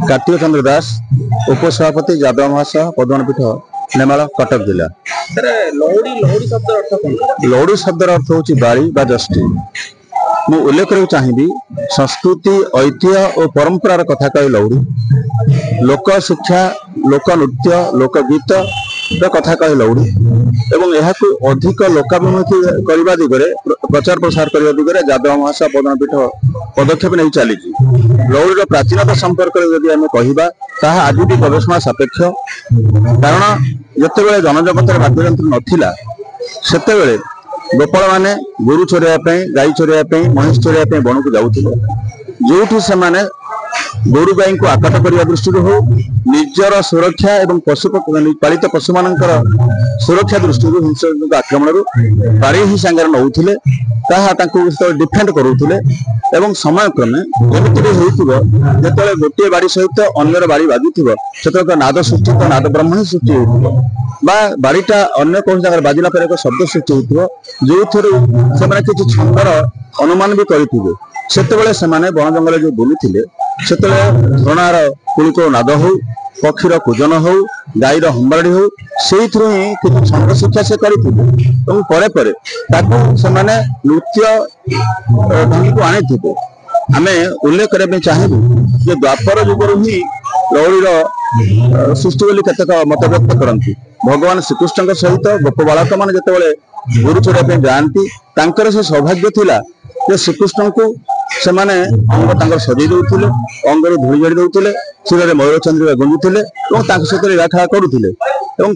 कार्तिक चंद्र दास उपसभापति यादव महासभा पद्मनाभपीठ नेमाल कटक जिला। लौड़ी शब्द अर्थ हूँ बाड़ी बा जष्टि। मु उल्लेख करना चाहिए संस्कृति ऐतिह्य और परंपरार कथा कहे लौड़ी लोक शिक्षा लोक नृत्य लोकगीत कथा कहे लौड़ी एवं यह अधिक लोकाभिमुखी करने दिगरे प्रचार प्रसार करने दिगरे यादव महासभा पद्मनाभपीठ पदक्षेप नहीं चली। लौड़ीर प्राचीनता संपर्क में कहवा ताहा आज भी गवेषणा सापेक्ष कारण जिते जनजगत वाद्ययंत्र नथिला सेतेबेले गोपाल माने गोरु चोरिया गाई चोरिया महिष चोरिया बन को जाऊे जो से गोरु गाई को आकट करने दृष्टि हो निजर सुरक्षा एवं पशु पालित पशु मान सुरक्षा दृष्टि हिंसक आक्रमण बाड़ी ही सांगे नौले डिफेंड करुले एवं समय क्रमे एमती जो गोटे बाड़ी सहित अन्यर बाड़ी बाजुव से नाद सृष्टि तो नाद ब्रह्म ही सृष्टि हो बाड़ीटा अन्य कौन जगह बाजिला पर एक शब्द सृष्टि हो जो से किसी छंदर अनुमान भी करेंगे से वन जंगल जो बुलूले से झरणार कुलिक नाद हो पक्षीर कूजन हो गाईर हंबाड़ी हो से ही किसी छंद शिक्षा से करें नृत्य ढंगी को आनी थे आम उल्लेख करने चाहिए जे द्वापर जुगर ही लौड़ीर सृष्टि बोली केतक मत व्यक्त करती। भगवान श्रीकृष्ण सहित गोप बालक मैंने जिते गोरु चोरिया जाती से सौभाग्य थिला जे श्रीकृष्ण को से अंग सजई दौले अंगर धूली जड़ी दौले शिर मयूर चंद्रिका गुंजुले सहित लीलाखेला करुले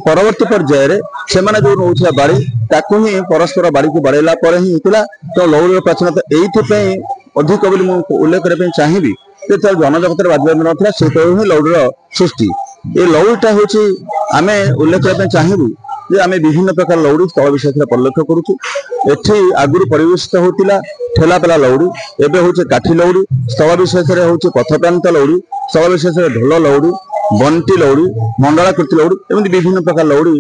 परवर्ती पर्यायर से जो नौला बाड़ी ताकू ही परस्पर बाड़ी को बाड़ेला ही होता तो लौड़ीर प्राचीनता ये अधिक बोली उल्लेख करने चाहिए जनजगत बाध्यता नाला से ही लौड़ीर सृष्टि ये लौड़ीटा हूँ आम उल्लेख करने चाहिए जे आम विभिन्न प्रकार लौड़ी स्थल विषय परिलक्ष्य करुँ आगुरी परिवेशित होता ठेला पेला लौड़ी एवं हूँ काठी लौड़ी स्थल विशेष हूँ पथप्रांत लौड़ी स्थल विशेष ढोल लौड़ी बंटी लौड़ी मंडलाकृति लौड़ी एमती विभिन्न प्रकार लौड़ी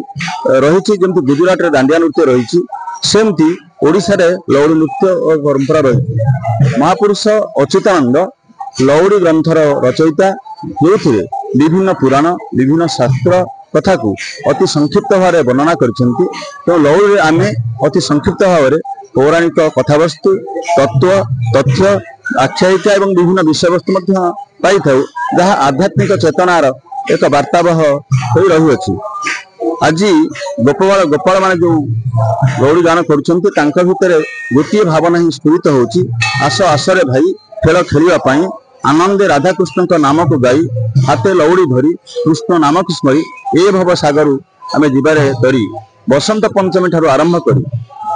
रही गुजरात में दांडिया नृत्य रही सेमती ओडिशा रे लौड़ी नृत्य और परंपरा रही। महापुरुष अच्युतानंद लौड़ी ग्रंथर रचयिता जो विभिन्न पुराण विभिन्न शास्त्र कथा को अति संक्षिप्त भाव वर्णना करछंती तो लौड़ी आम अति संक्षिप्त भाव पौराणिक कथावस्तु तत्व तथ्य आख्यायिका एवं विभिन्न विषय वस्तु पाई था जहाँ आध्यात्मिक चेतनार एक वार्तावह हो रही। आज गोपाल माने जो लौड़ी गान कर गोटे भावना ही स्फुरित होची आस आसरे भाई खेल खेलने आनंदे राधाकृष्ण का नाम को गाई हाथे लौड़ी धरी कृष्ण नाम को स्मरी ए भव सागर आम जीवारे तरी बसंत पंचमी ठार आरंभ करी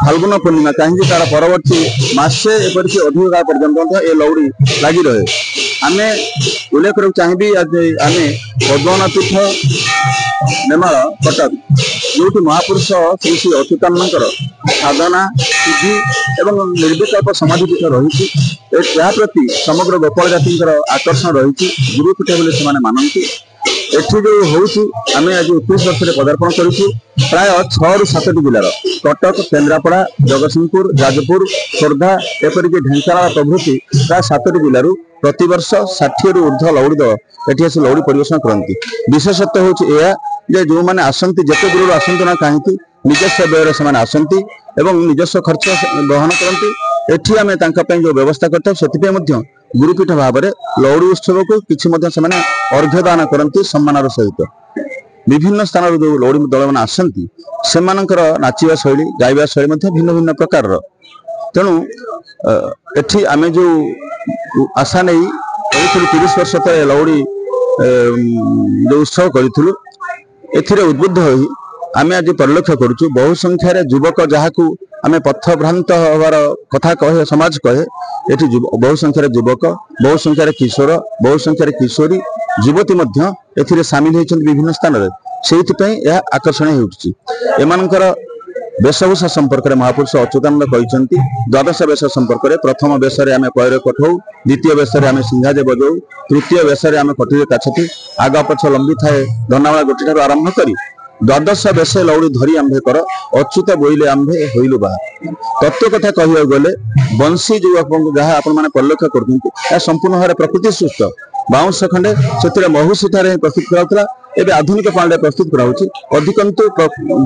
फाल्गुन पूर्णिमा कहीं तार परवर्ती मसे एपरिक अधिक काल पर्यंत ये लौड़ी लगी रहे। आम उल्लेख करना चाहिए आज आम पद्मनाभपीठ नेमाल कटक जो महापुरुष श्री श्री अच्युतानंद साधना सिद्धि एवं निर्विकल्प समाधिपीठ रही प्रति समग्र गोपाल जाति आकर्षण रही गुरुपीठ बोले मानती एठी जो होउची आमे आज 21 वर्ष पदार्पण करूँ प्राय 6 ରୁ 7ଟି जिलार कटक केन्द्रापड़ा जगतसिंहपुर जाजपुर खोर्धा एपरिक ढेंकानाल प्रभृति प्राय 7ଟି जिलूर प्रतिवर्ष 60 ରୁ ऊर्ध्व लौड़ी दल एठी आसी लौड़ी परिवेशन करती। विशेषत्व हूँ जो मैंने आसती जिते दूर आसतु ना कहीं निजस्व व्यय से आसती एवं निजस्व खर्च बहन करती एठी आमे जो व्यवस्था करते गुरुपीठ भाव में लौड़ी उत्सव को किसी अर्घ्य दान करती सम्मान सहित विभिन्न स्थान जो लौड़ी दल मैंने आसती से नाचिबा शैली गाइबा शैली भिन्न भिन्न प्रकार तेणु एठी आमे जो आशा नहीं 30 वर्ष तले लौड़ी जो उत्सव करूँ ए उद्बुद्ध हो आम आज परिलक्ष्य करुँ बहु संख्यार युवक जहाँ को आम पथभ्रांत हबार कथा कहे समाज कहे ये बहु संख्यार युवक बहु संख्यार किशोर बहु संख्यार किशोरी युवती सामिल होती विभिन्न स्थान में से आकर्षणीय होमानकर वेशभूषा संपर्क में महापुरुष अच्युतानंद कहते द्वादश वेश संपर्क में प्रथम वेश आम पैर कठौ द्वितीय वेश आम सिंहाजे बजाऊ तृतीय वेश आम कटिरे काछती आग पछ लंबी थाए धनावाला गोटी ठार आरंभ कर द्वादश बेसे लौड़ी धरी आंभे कर अच्युत बोईले आंभे होइलु बाहर तत्व कथा कह गले बंशी जो जहाँ आपण मैंने परिलक्ष्य कर संपूर्ण भाव प्रकृति सृष्ट बाउंश खंडे से महुसी ठारे प्रस्तुत कराउतला एबे आधुनिक पांडे प्रस्तुत कराउछि अधिकंतु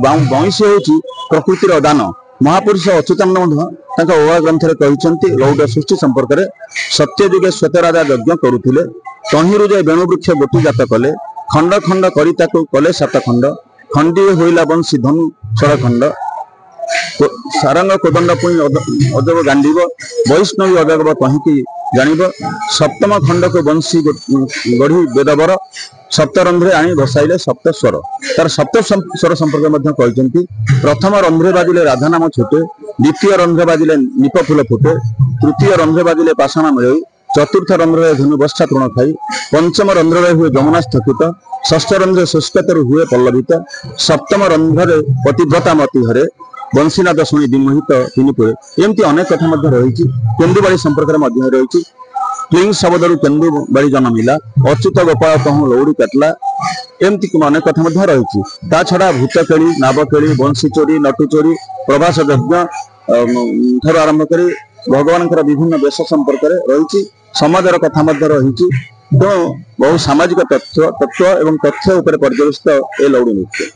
बंशी होउछि प्रकृतिर दान महापुरुष अच्युतानंद ओवा ग्रंथ कहते लौट सृष्टि संपर्क में सत्य जुगे श्वेत राजा यज्ञ करुले तहिरु जे वेणु वृक्ष गोटी जात कले खंड खंड करी ताकु कले 7 खंड खंडी होइला बंशी धनु 16 खंड सारंग कोदंड पुई अजब गांडीब वैष्णवी अजगब कहीं जानिब सप्तम खंड को बंशी गढ़ी वेदवर सप्तरंध्रे आनी बसाइले सप्त स्वर तार सप्त स्वर संपर्क कहते प्रथम रंध्रे बाजिले राधा नाम छुटे द्वितीय रंध्रे बाजिले नीप फूल फुटे तृतीय रंध्रे बाजिले पाषाण मिलई चतुर्थ रंध्रे धनु बस्ता तृण खाई पंचम रंध्रे हुए जमुना स्थगित षष्ठ रंध्रे शुष्कतर हुए पल्लवित सप्तम रंध्रे पतिव्रता मती हरे बंशीनाद शुणी विमोहित तीनिपुरे एमती अनेक कथा रही केन्दुबाड़ी संपर्क में रही क्लिंग शब्दरू केन्दुबाड़ी जन्मिला अच्युत गोपाल कहूँ लौड़ी काटला एमती अनेक कथा रही छड़ा भूतकेली नाबकेली बंशी चोरी नटु चोरी प्रभास यज्ञ ठार आरंभ कर भगवान विभिन्न वेश संपर्क रही समाजर कथा रही तो बहु सामाजिक तत्व एवं तथ्य उपर पर्यवेसित ए लौड़ी नृत्य।